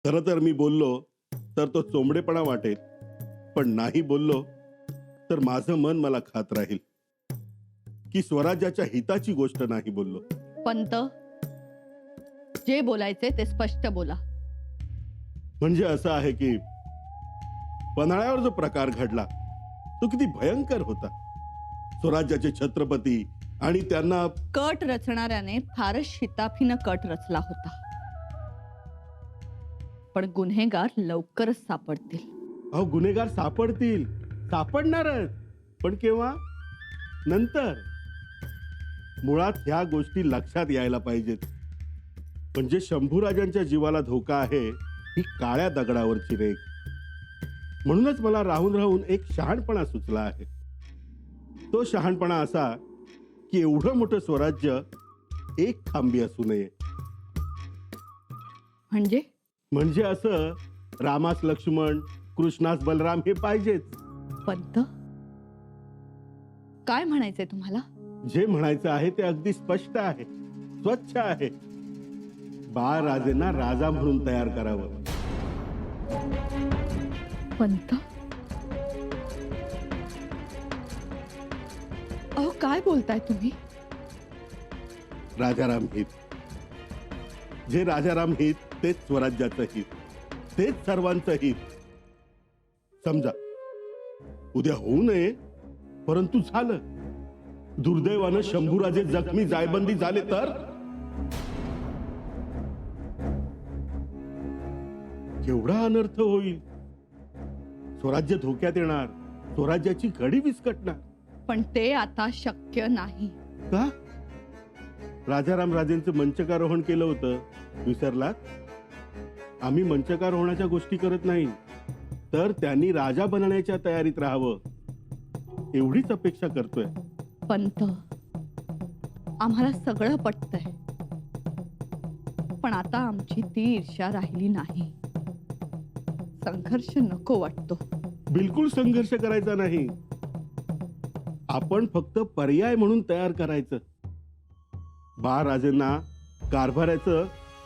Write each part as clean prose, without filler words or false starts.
खरं तर मी बोललो तर तो चोंबडेपणा वाटेल, पण नाही बोललो तर माझं मन मला खात राहील की स्वराज्याच्या हिताची गोष्ट नाही बोललो. पंत, जे बोलायचे ते स्पष्ट बोला. म्हणजे असं आहे की पन्हाळ्यावर जो प्रकार घडला तो किती भयंकर होता. स्वराज्याचे छत्रपती आणि त्यांना कट रचणाऱ्याने फारच शिताफीनं कट रचला होता, पण गुन्हेगार लवकरच सापडतील. अहो गुन्हेगार सापडतील, सापडणारच, पण केव्हा? नंतर. मुळात ह्या गोष्टी लक्षात यायला पाहिजेत. म्हणजे शंभूराजांच्या जीवाला धोका आहे ही काळ्या दगडावरची रेघ. म्हणूनच मला राहून राहून एक शहाणपणा सुचला आहे. तो शहाणपणा असा की एवढं मोठं स्वराज्य एक खांबी असू नये. म्हणजे म्हणजे असं रामास लक्ष्मण, कृष्णास बलराम हे पाहिजेच. पंत, काय म्हणायचंय तुम्हाला? जे म्हणायचं आहे ते अगदी स्पष्ट आहे, स्वच्छ आहे. बाळराजेंना राजा म्हणून तयार करावं. पंत, अहो काय बोलताय तुम्ही? राजाराम हित. जे राजाराम हित तेच स्वराज्याचं हित, तेच सर्वांचं हित. समजा उद्या होऊ नये, परंतु झालं. दुर्दैवानं शंभूराजे जखमी जायबंदी झाले तर केवढा अनर्थ होईल. स्वराज्य धोक्यात येणार, स्वराज्याची घडी विस्कटणार. पण ते आता शक्य नाही. का? राजाराम राजेंचं मंचकारोहण केलं होतं, विसरलात? आम्ही मंचकार होण्याच्या गोष्टी करत नाही, तर त्यांनी राजा बनण्याच्या तयारीत राहावं एवढीच अपेक्षा करतोय. पंत, आम्हाला सगळं पटतंय, पण आता आमची ती ईर्ष्या राहिली नाही. संघर्ष नको वाटतो. बिलकुल संघर्ष करायचा नाही. आपण फक्त पर्याय म्हणून तयार करायचं. बाळराजेंना कारभाराचं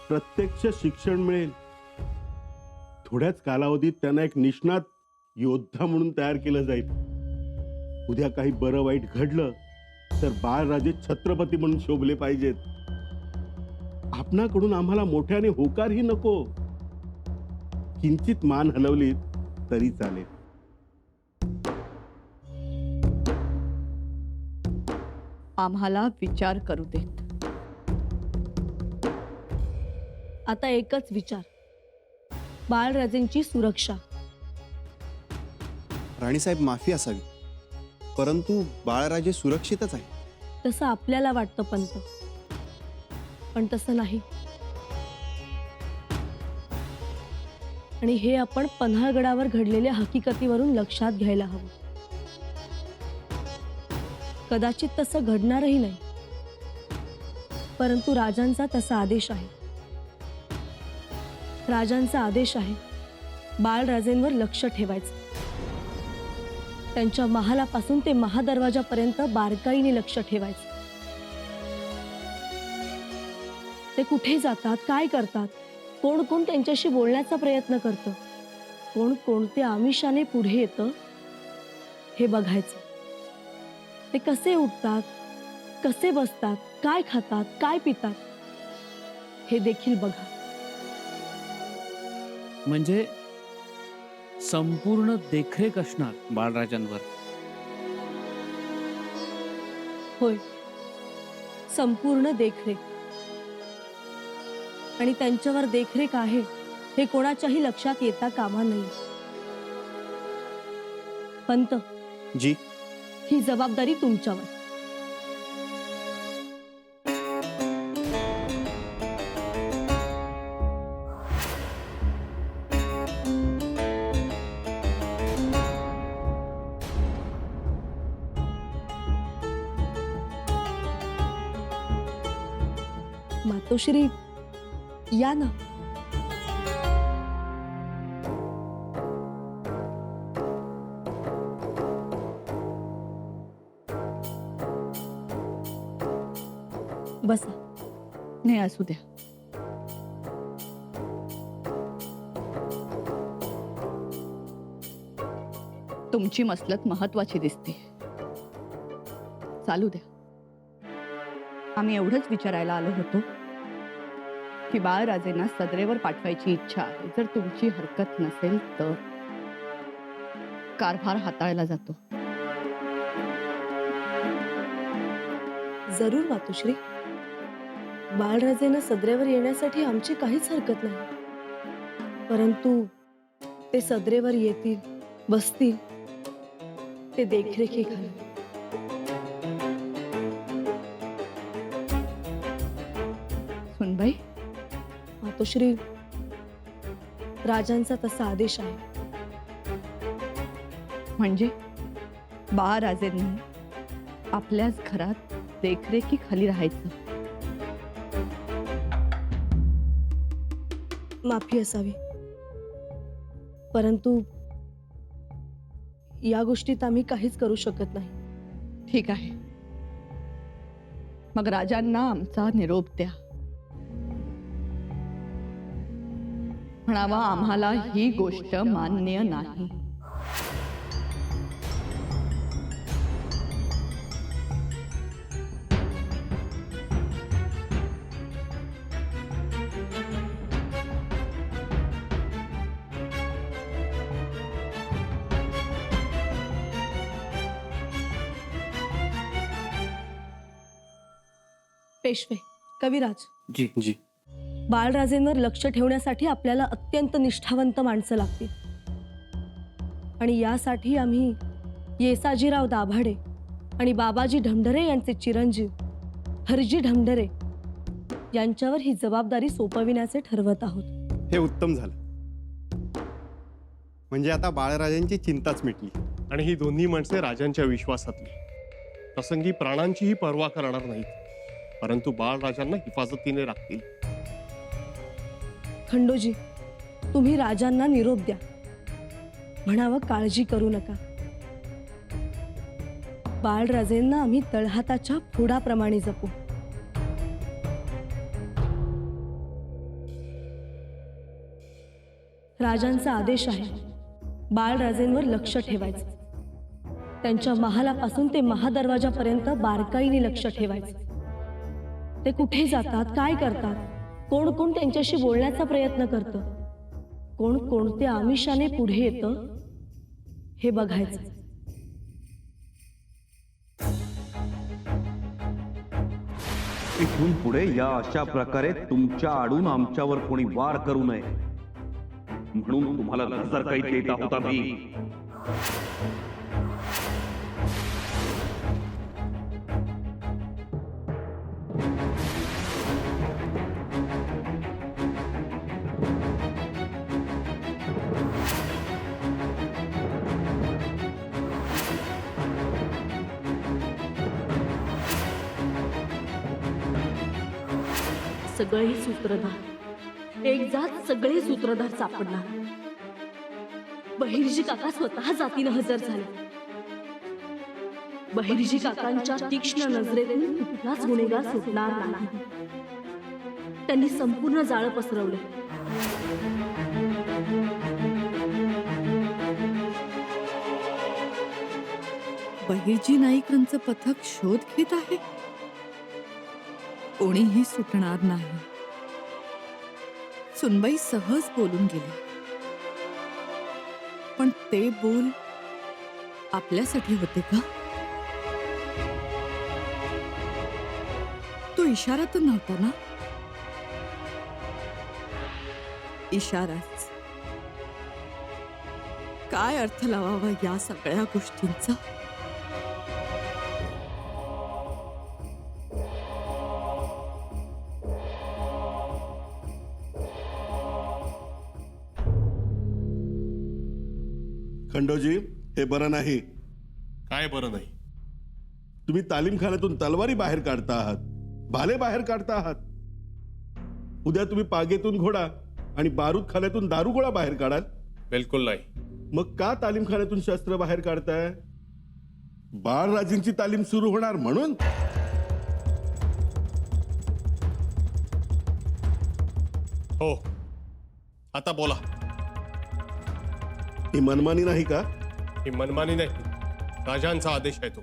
प्रत्यक्ष शिक्षण मिळेल. थोड्याच कालावधीत त्यांना एक निष्णात योद्धा म्हणून तयार केलं जाईल. उद्या काही बरं वाईट घडलं तर बाळराजे छत्रपती म्हणून शोभले पाहिजेत. आपणाकडून आम्हाला मोठ्याने होकारही नको. किंचित मान हलवलीत तरी चालेल. आम्हाला विचार करू देत. आता एकच विचार, बाळराजेंची सुरक्षा. राणीसाहेब, माफी असावी, परंतु बाळराजे सुरक्षितच आहे. तसं आपल्याला वाटतं पंत, पण तसं नाही. आणि हे आपण पन्हाळगडावर घडलेल्या हकीकतीवरून लक्षात घ्यायला हवं. कदाचित तसं घडणारही नाही, परंतु राजांचा तसा आदेश आहे. राजांचा आदेश आहे बाळराजेंवर लक्ष ठेवायचं. त्यांच्या महालापासून ते महादरवाजापर्यंत बारकाईने लक्ष ठेवायचं. ते कुठे जातात, काय करतात, कोण कोण त्यांच्याशी बोलण्याचा प्रयत्न करतं, कोण कोणत्या आमिषाने पुढे येतं हे बघायचं. ते कसे उठतात, कसे बसतात, काय खातात, काय पितात हे देखील बघा. म्हणजे संपूर्ण देखरेख असणार बाळराजांवर. होय, संपूर्ण देखरेख. आणि त्यांच्यावर देखरेख आहे हे कोणाच्याही लक्षात येता कामा नये. पंत, जी. ही जबाबदारी तुमच्यावर. मातोश्री, या ना. बसा. नाही, असू द्या. तुमची मसलत महत्वाची दिसते. चालू द्या. आम्ही एवढंच विचारायला आलो होतो की बाळराजेंना सदरेवर पाठवायची इच्छा आहे. जर तुमची हरकत नसेल तर कारभार हाताळला जातो. जरूर मातोश्री. बाळराजेंना सदरेवर येण्यासाठी आमची काहीच हरकत नाही. परंतु ते सदरेवर येतील, बसतील, ते देखरेखीखाली. सुनबाई, मातोश्री, राजांचा तसा आदेश आहे. म्हणजे बाळराजेंनी आपल्याच घरात देखरेखीखाली राहायचं. माफी असावी, परंतु या गोष्टीत आम्ही काहीच करू शकत नाही. ठीक आहे. मग राजांना आमचा निरोप द्या. म्हणावा, आम्हाला ही गोष्ट मान्य नाही. पेशवे, कविराज, जी जी. बाळराजेंवर लक्ष ठेवण्यासाठी आपल्याला अत्यंत निष्ठावंत माणसं लागतील. आणि यासाठी आम्ही येसाजीराव दाभाडे आणि बाबाजी ढमढरे यांचे चिरंजीव हरजी ढमढरे यांच्यावर ही जबाबदारी सोपविण्याचे ठरवत आहोत. हे उत्तम झालं. म्हणजे आता बाळराजांची चिंताच मिटली. आणि ही दोन्ही माणसे राजांच्या विश्वासातली, प्रसंगी प्राणांचीही पर्वा करणार नाहीत, परंतु बाळराजांना हिफाजतीने राखतील. खंडोजी, तुम्ही राजांना निरोप द्या. म्हणावं, काळजी करू नका. बाळराजेंना आम्ही तळहाताच्या फोडाप्रमाणे जपू. राजांचा आदेश आहे बाळराजेंवर लक्ष ठेवायचं. त्यांच्या महालापासून ते महादरवाजापर्यंत बारकाईने लक्ष ठेवायचं. ते कुठे जातात, काय करतात, कोण कोण त्यांच्याशी बोलण्याचा प्रयत्न करतं, कोण कोणत्या आमिषाने पुढे येतं, हे बघायचं. इथून पुढे या अशा प्रकारे तुमच्या आडून आमच्यावर कोणी वार करू नये म्हणून तुम्हाला नजर काही देत आहोत आम्ही. सगळे सूत्रधार एक जात, सगळे सूत्रधार सापडणार. बहिर्जी काका स्वतः जातीनं हजर झाले. बहिर्जी काकांच्या तीक्ष्ण नजरेतून कुठलाच गुन्हेगार सुटणार नाही. त्यांनी संपूर्ण जाळं पसरवले. बहिर्जी नाईकांचं पथक शोध घेत आहे. कोणीही सुटणार नाही. सुनबाई सहज बोलून गेली, पण ते बोल आपल्यासाठी होते का? तो इशारा तर नव्हता ना? इशाराच. काय अर्थ लावावा या सगळ्या गोष्टींचा? खंडोजी, हे बरं नाही. काय बरं नाही? तुम्ही तालीमखान्यातून तलवारी बाहेर काढता आहात, भाले बाहेर काढता आहात. उद्या तुम्ही पागेतून घोडा आणि बारूदखान्यातून दारुगोळा बाहेर काढाल. बिलकुल नाही. मग का तालीमखान्यातून शस्त्र बाहेर काढताय? बाळराजेंची तालीम सुरू होणार म्हणून? हो, आता बोला. ही मनमानी नाही का? ही मनमानी नाही, राजांचा आदेश आहे तो.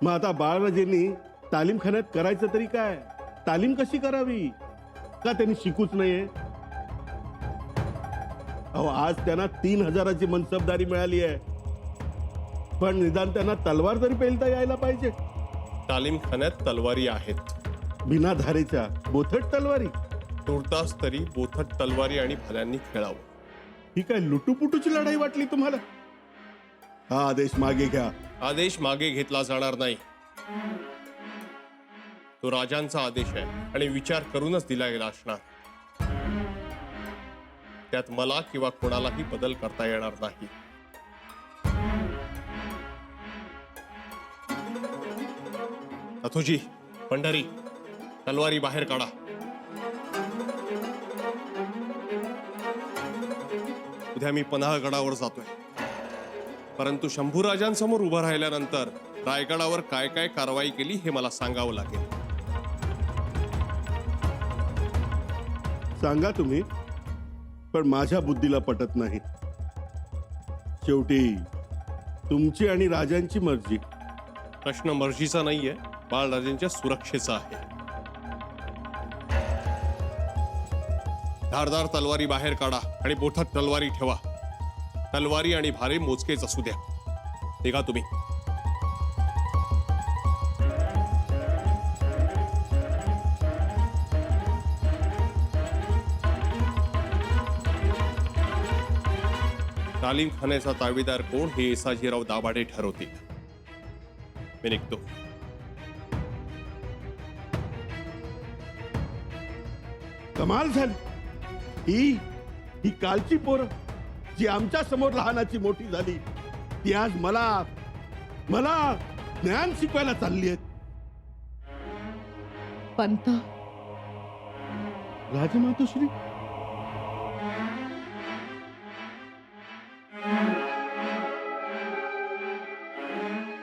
मग आता बाळराजेंनी तालीमखान्यात करायचं तरी काय? तालीम कशी करावी? का त्यांनी शिकूच नाहीये? अहो, आज त्यांना 3,000ची मनसबदारी मिळाली आहे, पण निदान त्यांना तलवार तरी पेलता यायला पाहिजे. तालीमखान्यात तलवारी आहेत, बिना धारेच्या बोथट तलवारी. तुर्तास तरी बोथट तलवारी आणि भाल्यांनी खेळावं. ही काय लुटूपुटूची लढाई वाटली तुम्हाला? हा आदेश मागे घ्या. आदेश मागे घेतला जाणार नाही. तो राजांचा आदेश आहे आणि विचार करूनच दिला गेला असणार. त्यात मला किंवा कोणालाही बदल करता येणार नाही. अथुजी, पंढरी, तलवारी बाहेर काढा. उद्या मी पन्हाळगडावर जातोय, परंतु शंभूराजांसमोर उभं राहिल्यानंतर रायगडावर काय काय कारवाई केली हे मला सांगावं लागेल. सांगा तुम्ही, पण माझ्या बुद्धीला पटत नाही. शेवटी तुमची आणि राजांची मर्जी. प्रश्न मर्जीचा नाहीये, बाळराजांच्या सुरक्षेचा आहे. धारदार तलवारी बाहेर काढा आणि बोथट तलवारी ठेवा. तलवारी आणि भाले मोजकेच असू द्या. निघा तुम्ही. तालीमखान्याचा ताबेदार कोण हे येसाजीराव दाभाडे ठरवतील. मी निघतो. कमाल झाली. ही कालची पोरं जी आमच्या समोर लहानाची मोठी झाली, ती आज मला ज्ञान शिकवायला चालली आहेत. पंत, राजमातोश्री,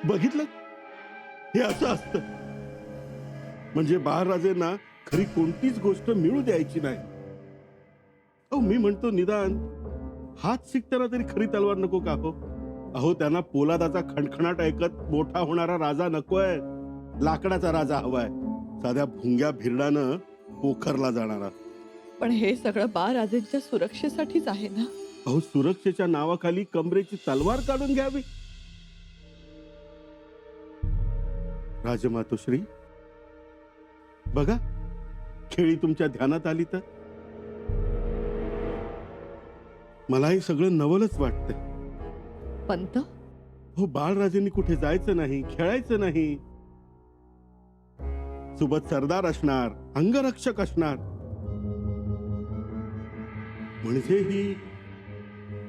बघितलं, हे असं असतं. म्हणजे बाळराजेंना खरी कोणतीच गोष्ट मिळू द्यायची नाही. अहो, मी म्हणतो निदान हात शिकताना तरी खरी तलवार नको का हो? अहो, त्यांना पोलादाचा खणखणाट ऐकत मोठा होणारा राजा नकोय, लाकडाचा राजा हवाय. साध्या भुंग्या भिरडानं पोखरला जाणारा. पण हे सगळं बाळराजेंच्या सुरक्षेसाठीच आहे ना? अहो, सुरक्षेच्या नावाखाली कमरेची तलवार काढून घ्यावी. राजमातोश्री, बघा, खेळी तुमच्या ध्यानात आली तर मलाही सगळं नवलच वाटतंय. पंत, हो, बाळराजेंनी कुठे जायचं नाही, खेळायचं नाही. सोबत सरदार असणार, अंगरक्षक असणार. म्हणजे ही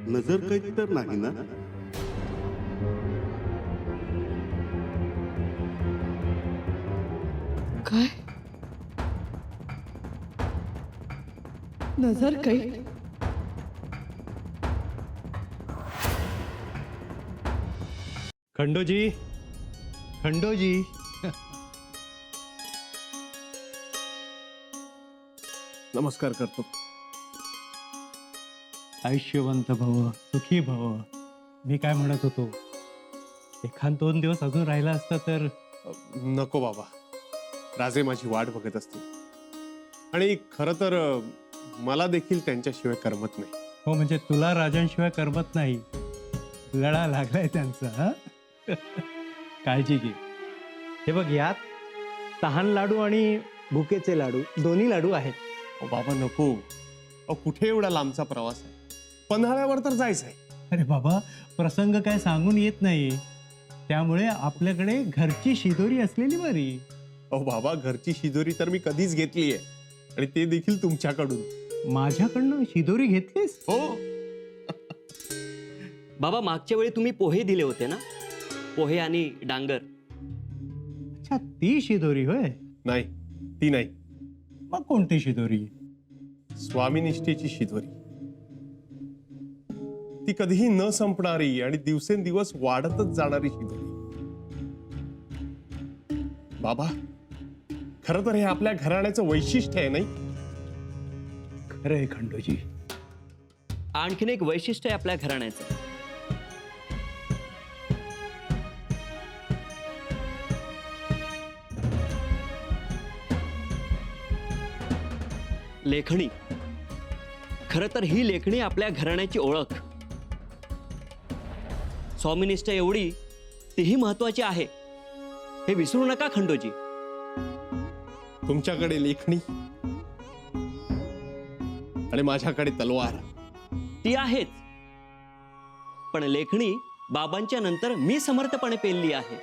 नजर कैद तर नाही ना? काय नजर काही? खंडोजी, खंडोजी, नमस्कार करतो. आयुष्यवंत भव, सुखी भव. मी काय म्हणत होतो, एखाद 2 दिवस अजून राहिला असता तर. नको बाबा, राजे माझी वाट बघत असतील आणि खरं तर मला देखील त्यांच्याशिवाय करमत नाही. हो, म्हणजे तुला राजांशिवाय करमत नाही. गळा लागलाय त्यांचा. हा, काळजी घे. हे बघ, यात तहान लाडू आणि भुकेचे लाडू, दोन्ही लाडू आहेत. अहो बाबा नको. अहो, कुठे एवढा लांबचा प्रवास आहे? पन्हाळ्यावर तर जायचं आहे. अरे बाबा, प्रसंग काय सांगून येत नाही, त्यामुळे आपल्याकडे घरची शिदोरी असलेली बरी. अहो बाबा, घरची शिदोरी तर मी कधीच घेतली आहे, आणि ते देखील तुमच्याकडून. माझ्याकडनं शिदोरी घेतलीस? हो. बाबा, मागच्या वेळी तुम्ही पोहे दिले होते ना, पोहे आणि डांगर. अच्छा, ती शिदोरी होय? नाही, ती नाही. मग कोणती शिदोरी? स्वामीनिष्ठेची शिदोरी. ती कधीही न संपणारी आणि दिवसेंदिवस वाढतच जाणारी शिदोरी. बाबा, खरं तर हे आपल्या घराण्याचं वैशिष्ट्य आहे, नाही? खरंय खंडोजी. आणखीन एक वैशिष्ट्य आहे आपल्या घराण्याचं. लेखणी. खरं तर ही लेखणी आपल्या घराण्याची ओळख. स्वामिनिष्ठ एवढी तीही महत्वाची आहे, हे विसरू नका खंडोजी. तुमच्याकडे लेखणी आणि माझ्याकडे तलवार. ती आहेच, पण लेखणी बाबांच्या नंतर मी समर्थपणे पेलली आहे.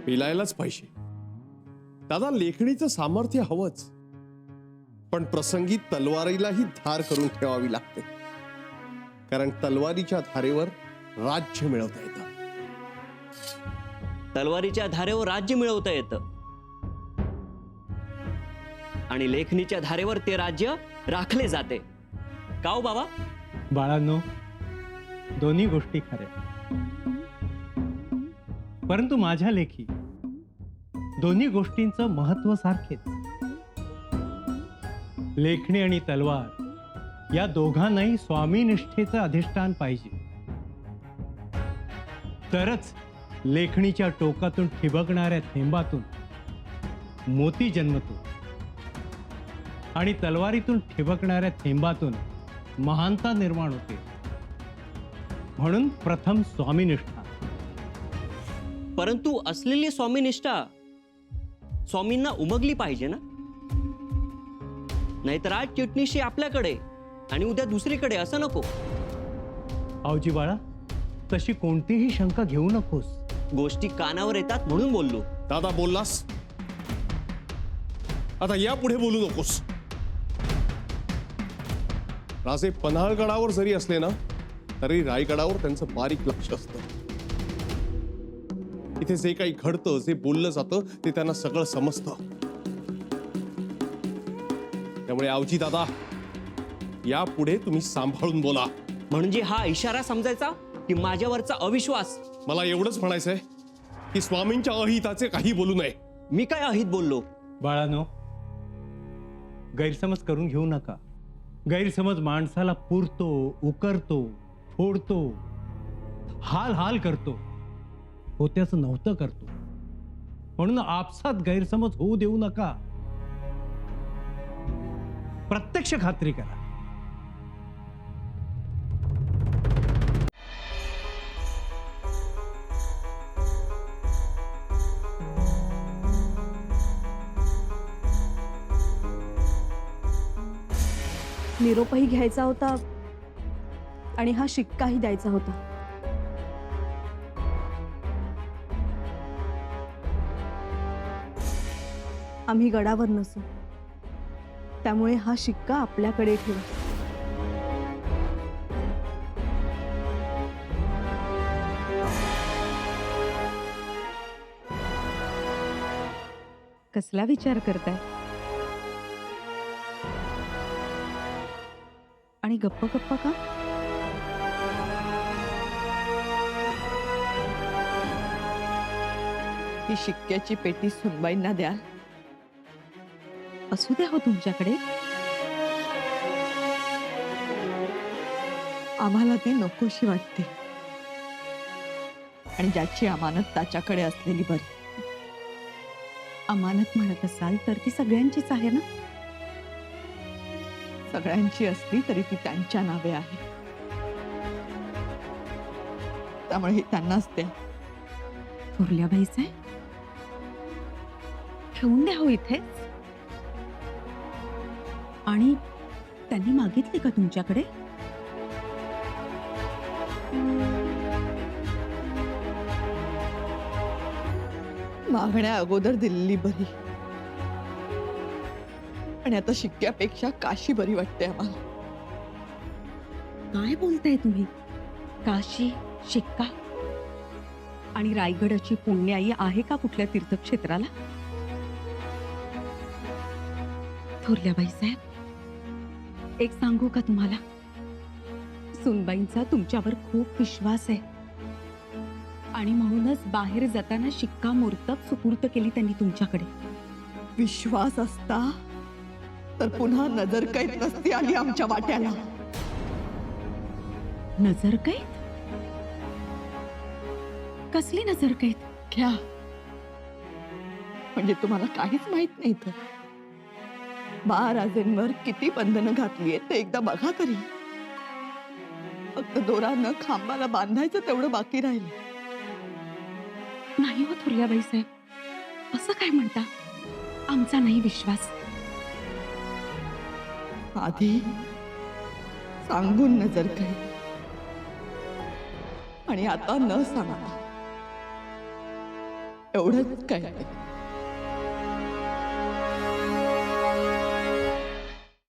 पेलायलाच पाहिजे दादा. लेखणीचं सामर्थ्य हवंच, पण प्रसंगी तलवारीलाही धार करून ठेवावी लागते, कारण तलवारीच्या धारेवर राज्य मिळवता येतं. तलवारीच्या धारेवर राज्य मिळवता येतं आणि लेखणीच्या धारेवर ते राज्य राखले जाते. का हो बाबा? बाळांनो, दोन्ही गोष्टी खऱ्या, परंतु माझ्या लेखी दोन्ही गोष्टींचं महत्व सारखेच. लेखणी आणि तलवार या दोघांनाही स्वामीनिष्ठेचं अधिष्ठान पाहिजे, तरच लेखणीच्या टोकातून ठिबकणाऱ्या थेंबातून मोती जन्मतो आणि तलवारीतून ठिबकणाऱ्या थेंबातून महानता निर्माण होते. म्हणून प्रथम स्वामीनिष्ठा. परंतु असलेली स्वामीनिष्ठा स्वामींना उमगली पाहिजे ना. नाहीतर आज चिटणीशी आपल्याकडे आणि उद्या दुसरीकडे असं नको. आवजी बाळा, तशी कोणतीही शंका घेऊ नकोस. गोष्टी कानावर येतात म्हणून बोललो. दादा बोललास, आता यापुढे बोलू नकोस. राजे पन्हाळगडावर जरी असले ना, तरी रायगडावर त्यांचं बारीक लक्ष असतं. इथे जे काही घडतं, जे बोललं जातं, ते त्यांना सगळं समजतं. त्यामुळे आवजी दादा, यापुढे तुम्ही सांभाळून बोला. म्हणजे हा इशारा समजायचा की माझ्यावरचा अविश्वास? मला एवढंच म्हणायचंय की स्वामींच्या अहिताचे काही बोलू नये. मी काय अहित बोललो? बाळानो, गैरसमज करून घेऊ नका. गैरसमज माणसाला पुरतो, उकरतो, फोडतो, हाल हाल करतो, होत्याचं नव्हतं करतो. म्हणून आपसात गैरसमज होऊ देऊ नका. प्रत्यक्ष खात्री करा. निरोपही घ्यायचा होता आणि हा शिक्काही द्यायचा होता. आम्ही गडावर नसू, त्यामुळे हा शिक्का आपल्याकडे ठेवा. कसला विचार करताय? आणि गप्प गप्प का? ही शिक्क्याची पेटी सुनबाईंना द्याल? असू द्या हो तुमच्याकडे. आम्हाला ती नकोशी वाटते, आणि ज्याची अमानत त्याच्याकडे असलेली बरी. अमानत म्हणत असाल तर ती सगळ्यांचीच आहे ना. सगळ्यांची असली तरी ती त्यांच्या नावे आहे, त्यामुळे ही त्यांनाच द्या. थोरल्याबाई साहेब, ठेवून द्या हो इथेच. आणि त्यांनी मागितली का तुमच्याकडे? मागण्या अगोदर दिलेली बरी, आणि आता शिक्क्यापेक्षा काशी बरी वाटते आम्हाला. काय बोलताय तुम्ही? काशी, शिक्का आणि रायगडाची पुण्याई आहे का कुठल्या तीर्थक्षेत्राला? थोरल्याबाई साहेब, एक सांगू का तुम्हाला? सुनबाईंचा तुमच्यावर खूप विश्वास आहे, आणि म्हणूनच बाहेर जाताना शिक्कामोर्तब सुपूर्त केली त्यांनी तुमच्याकडे. विश्वास असता तर पुन्हा नजरकैद नसती आली आमच्या वाट्याला. नजरकैद? कसली नजरकैद? घ्या, म्हणजे तुम्हाला काहीच माहित नाही तर. महाराजांवर किती बंधनं घातली आहेत ते एकदा बघा तरी. फक्त दोरानं खांबाला बांधायचं तेवढं बाकी राहिलं. नाही हो थोरल्याबाई साहेब, असं काय म्हणता? आमचा नाही विश्वास. आधी सांगून नजर काही आणि आता न सांगता एवढंच काय.